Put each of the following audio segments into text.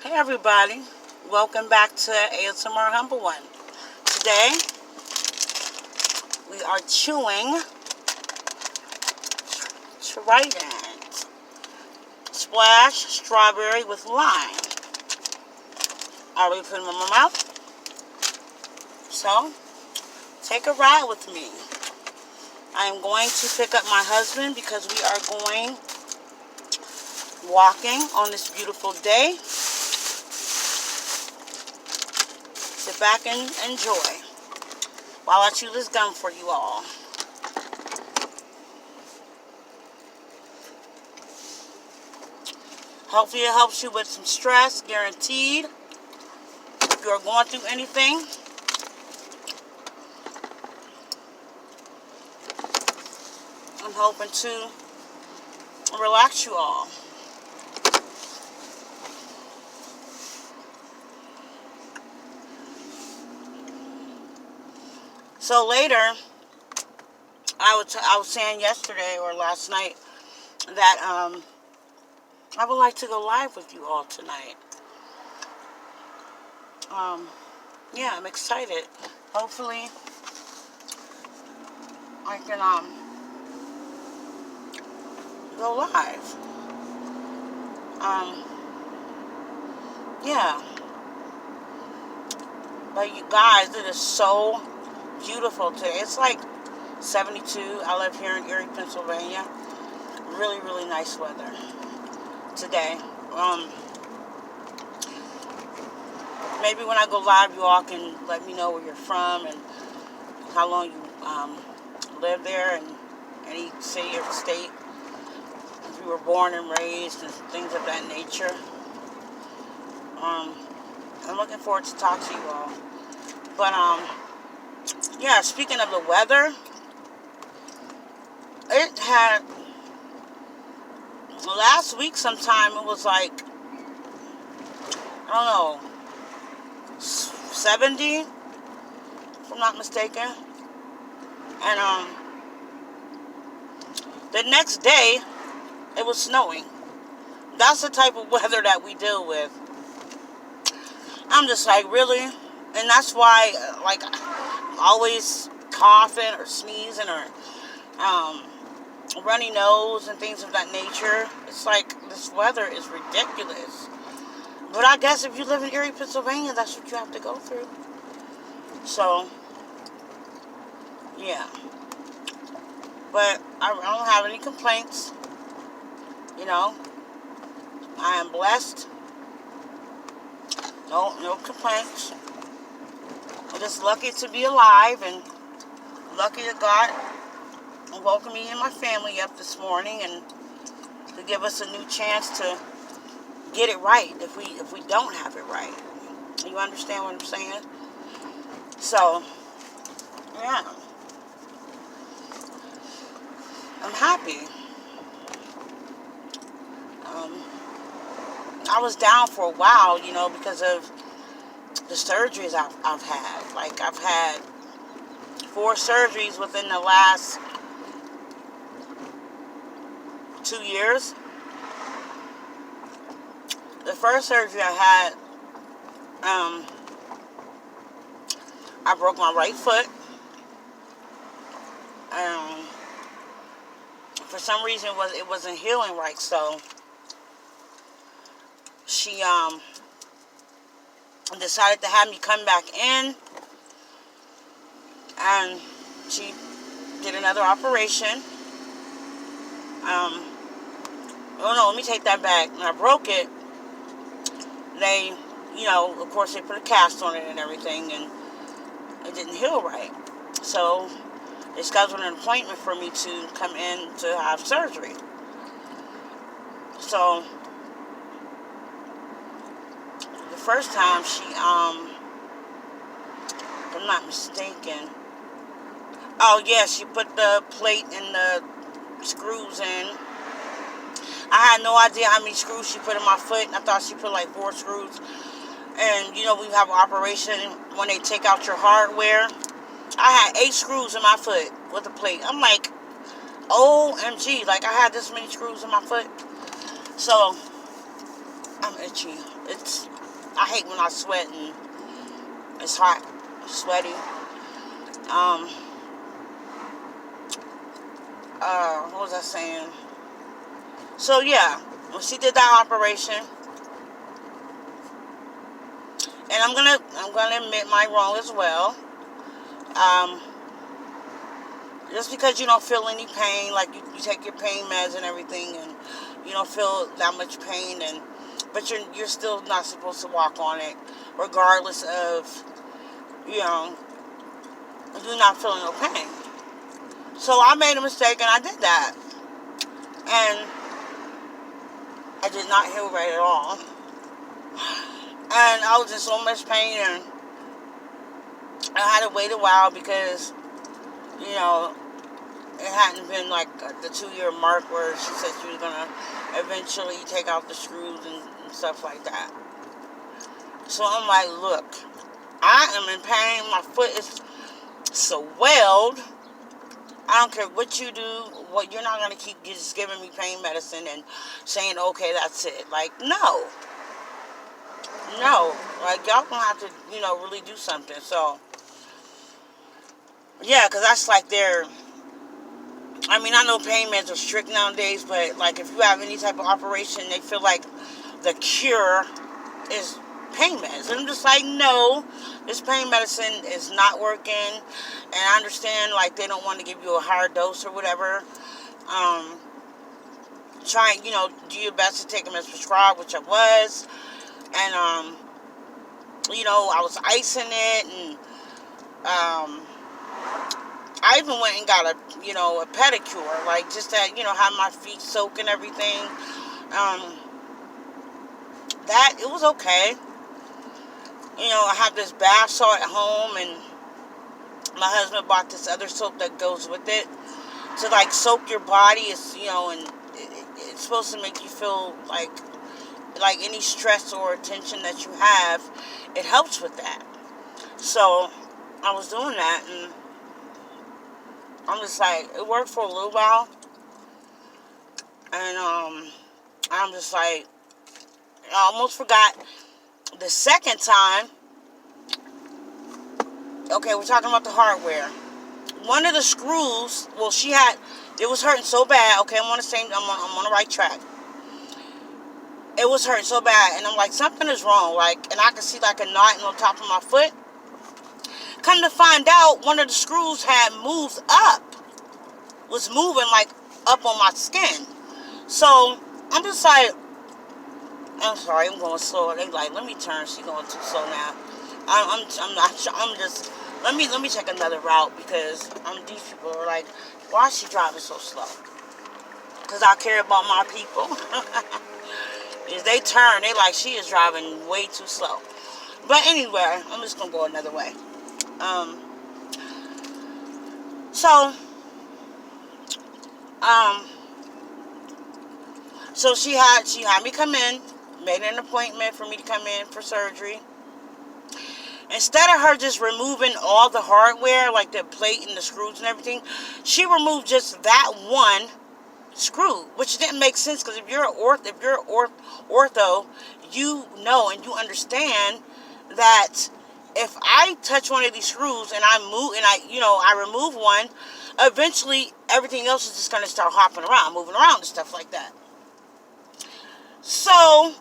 Hey everybody, welcome back to ASMR Humble One. Today we are chewing Trident Splash Strawberry with Lime. I already put them in my mouth, so take a ride with me. I am going to pick up my husband because we are going walking on this beautiful day. Sit back and enjoy while I chew this gum for you all. Hopefully it helps you with some stress, guaranteed. If you're going through anything, I'm hoping to relax you all. So later, I was saying yesterday or last night that I would like to go live with you all tonight. Yeah, I'm excited. Hopefully, I can go live. Yeah. But you guys, it is so beautiful today. It's like 72. I live here in Erie, Pennsylvania. Really, really nice weather today. Maybe when I go live, you all can let me know where you're from and how long you live there, and any city or state, if you were born and raised and things of that nature. I'm looking forward to talk to you all. But yeah, speaking of the weather, it had last week sometime, it was like, I don't know, 70, if I'm not mistaken. And the next day, it was snowing. That's the type of weather that we deal with. I'm just like, really? And that's why, like, I'm always coughing or sneezing or runny nose and things of that nature. It's like, this weather is ridiculous. But I guess if you live in Erie, Pennsylvania, that's what you have to go through. So, yeah. But I don't have any complaints. You know, I am blessed. No complaints. I'm just lucky to be alive and lucky that God woke me and my family up this morning and to give us a new chance to get it right if we don't have it right. You understand what I'm saying? So, yeah. I'm happy. I was down for a while, you know, because of the surgeries I've had. Like, I've had 4 surgeries within the last 2 years. The first surgery I had, I broke my right foot. For some reason, it wasn't healing right, so she decided to have me come back in, and she did another operation. Oh no, let me take that back. When I broke it, they, you know, of course they put a cast on it and everything, and it didn't heal right. So they scheduled an appointment for me to come in to have surgery. So the first time she, if I'm not mistaken, oh yeah, she put the plate and the screws in. I had no idea how many screws she put in my foot. I thought she put like 4 screws. And you know, we have an operation when they take out your hardware. I had 8 screws in my foot with a plate. I'm like, OMG, like I had this many screws in my foot. So I'm itchy. I hate when I sweat and it's hot, sweaty. What was I saying? So yeah, when she did that operation, and I'm gonna admit my wrong as well. Just because you don't feel any pain, like you take your pain meds and everything, and you don't feel that much pain, but you're still not supposed to walk on it, regardless of you not feeling no pain. So I made a mistake and I did that, and I did not heal right at all, and I was in so much pain, and I had to wait a while because it hadn't been like the 2-year mark where she said she was gonna eventually take out the screws and stuff like that. So I'm like, look, I am in pain. My foot is swelled. I don't care what you do. You're not gonna keep just giving me pain medicine and saying, okay, that's it. Like, no. Like, y'all gonna have to, really do something. So, yeah, because that's like I know pain meds are strict nowadays, but like if you have any type of operation, they feel like the cure is pain meds. And I'm just like, no, this pain medicine is not working. And I understand like they don't want to give you a higher dose or whatever. Try, do your best to take them as prescribed, which I was. And, I was icing it, and I even went and got a pedicure, like just to, have my feet soak and everything. That, it was okay. I have this bath salt at home, and my husband bought this other soap that goes with it to, like, soak your body. It's, and it's supposed to make you feel like any stress or tension that you have, it helps with that. So, I was doing that, and I'm just like, it worked for a little while, and I'm just like, I almost forgot the second time. Okay, we're talking about the hardware. One of the screws, well, it was hurting so bad. Okay, I'm on the right track. It was hurting so bad, and I'm like, something is wrong. Like, and I could see like a knot on top of my foot. Come to find out, one of the screws had moved up. Was moving like up on my skin. So I'm just like, I'm sorry, I'm going slow. They like, let me turn. She's going too slow now. I'm not. I'm just. Let me check another route because these people are like, why is she driving so slow? Because I care about my people. If they turn, they like, she is driving way too slow. But anyway, I'm just gonna go another way. So she had me come in, made an appointment for me to come in for surgery. Instead of her just removing all the hardware, like the plate and the screws and everything, she removed just that one screw, which didn't make sense because if you're ortho, you know and you understand that if I touch one of these screws and I move and I remove one, eventually everything else is just going to start hopping around, moving around and stuff like that. So,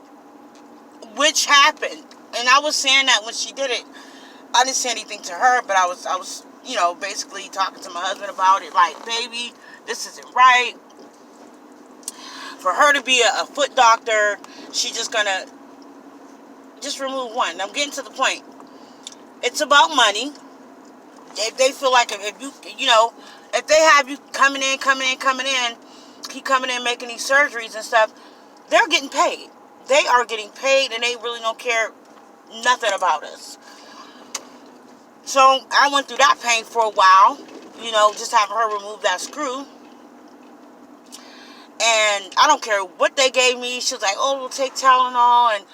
which happened, and I was saying that when she did it, I didn't say anything to her, but I was basically talking to my husband about it, like, baby, this isn't right. For her to be a foot doctor, she's just gonna remove one. And I'm getting to the point. It's about money. If they feel like if you if they have you coming in, keep coming in, making these surgeries and stuff, they're getting paid. They are getting paid, and they really don't care nothing about us. So I went through that pain for a while, just having her remove that screw. And I don't care what they gave me. She was like, oh, we'll take Tylenol. And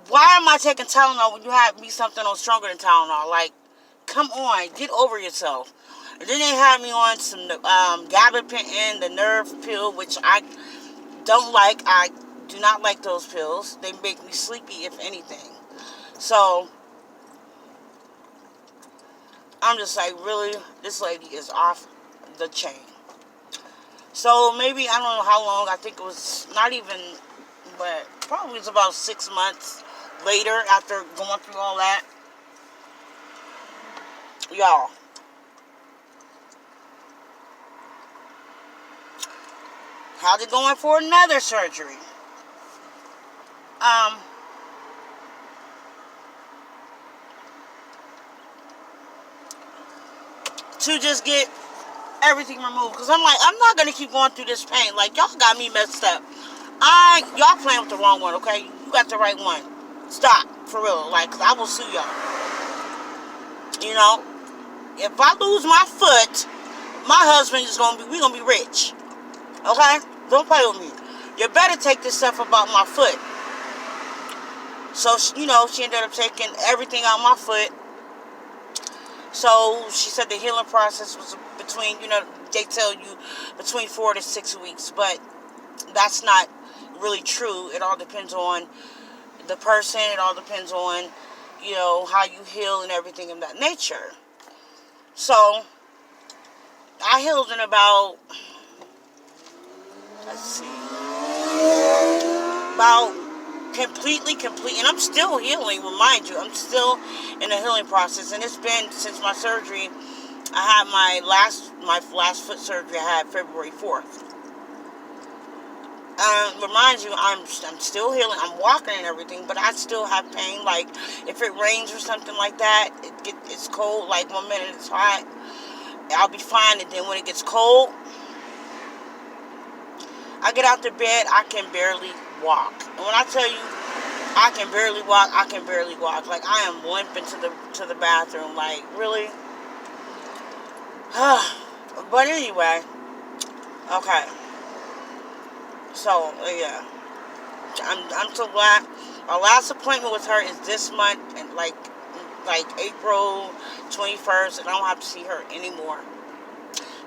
why am I taking Tylenol when you have me something on stronger than Tylenol? Like, come on, get over yourself. And then they had me on some gabapentin, the nerve pill, which I don't like. I do not like those pills. They make me sleepy, if anything. So, I'm just like, really? This lady is off the chain. So, maybe, I don't know how long. I think it was not even, but probably it's about 6 months later after going through all that. Y'all. Had to go in for another surgery. To just get everything removed. Because I'm like, I'm not going to keep going through this pain. Like, y'all got me messed up. Y'all playing with the wrong one, okay? You got the right one. Stop. For real. Like, 'cause I will sue y'all. You know? If I lose my foot, my husband is going to be, we're going to be rich. Okay? Don't play with me. You better take this stuff about my foot. So, you know, she ended up taking everything out my foot. So, she said the healing process was between, you know, they tell you between 4 to 6 weeks. But that's not really true. It all depends on the person. It all depends on, you know, how you heal and everything of that nature. So, I healed in about, let's see, about completely, and I'm still healing, remind you, I'm still in a healing process, and it's been since my surgery. I had my last foot surgery I had February 4th. Remind you, I'm still healing, I'm walking and everything, but I still have pain. Like, if it rains or something like that, it's cold, like 1 minute it's hot, I'll be fine, and then when it gets cold, I get out the bed, I can barely walk. And when I tell you, I can barely walk, I can barely walk. Like, I am limping to the bathroom. Like, really? But anyway, okay. So, yeah. I'm so glad. Our last appointment with her is this month, and like April 21st, and I don't have to see her anymore.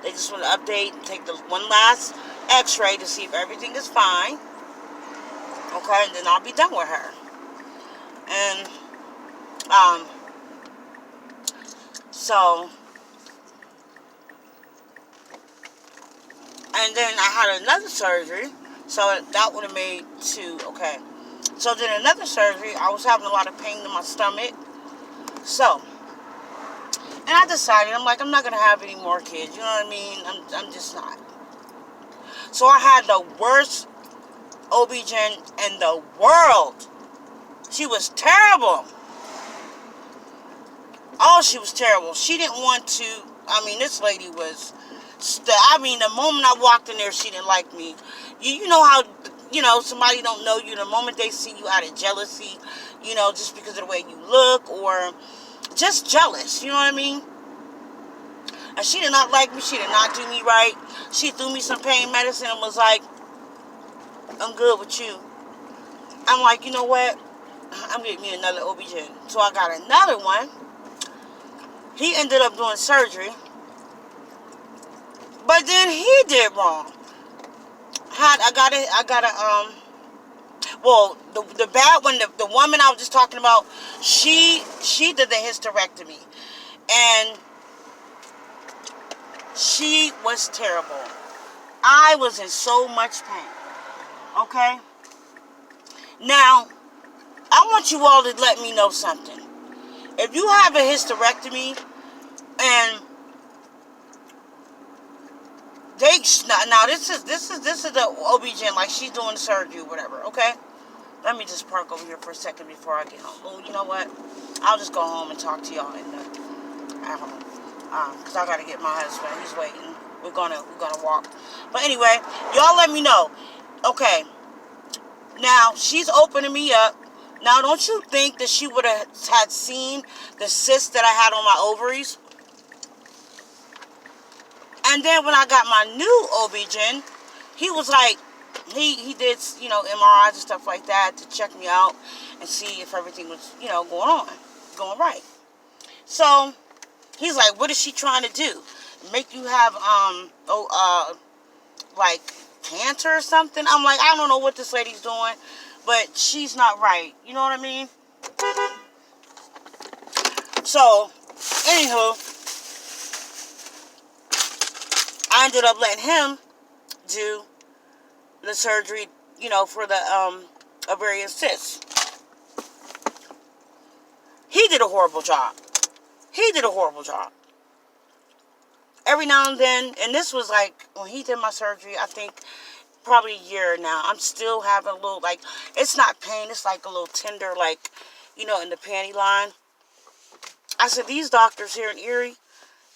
They just want to update and take the one last x-ray to see if everything is fine. Okay, and then I'll be done with her. And, so, and then I had another surgery, so that would have made 2, okay. So then another surgery, I was having a lot of pain in my stomach, so, and I decided, I'm like, I'm not going to have any more kids, you know what I mean? I'm just not. So I had the worst OB-GYN in the world. She was terrible. Oh, she was terrible. She didn't want to, I mean, this lady was, the moment I walked in there, she didn't like me. You know how, you know, somebody don't know you, the moment they see you out of jealousy, you know, just because of the way you look, or just jealous, you know what I mean? And she did not like me. She did not do me right. She threw me some pain medicine and was like, I'm good with you. I'm like, you know what? I'm getting me another OB-GYN. So I got another one. He ended up doing surgery. But then he did wrong. Well, the bad one, the woman I was just talking about, she did the hysterectomy. And she was terrible. I was in so much pain. Okay? Now, I want you all to let me know something. If you have a hysterectomy and now this is the OB-GYN, like she's doing the surgery or whatever, okay? Let me just park over here for a second before I get home. Oh, you know what? I'll just go home and talk to y'all at home. Because I gotta get my husband. He's waiting. We're gonna walk. But anyway, y'all let me know. Okay. Now, she's opening me up. Now, don't you think that she would have had seen the cyst that I had on my ovaries? And then when I got my new OB-GYN, he was like, he did, you know, MRIs and stuff like that to check me out and see if everything was, you know, going right. So, he's like, what is she trying to do? Make you have, like, cancer or something. I'm like, I don't know what this lady's doing, but she's not right. You know what I mean? So, anywho, I ended up letting him do the surgery, you know, for the ovarian cysts. He did a horrible job. He did a horrible job. Every now and then, and this was like, when he did my surgery, I think probably a year now, I'm still having a little, like, it's not pain, it's like a little tender, like, you know, in the panty line. I said, these doctors here in Erie,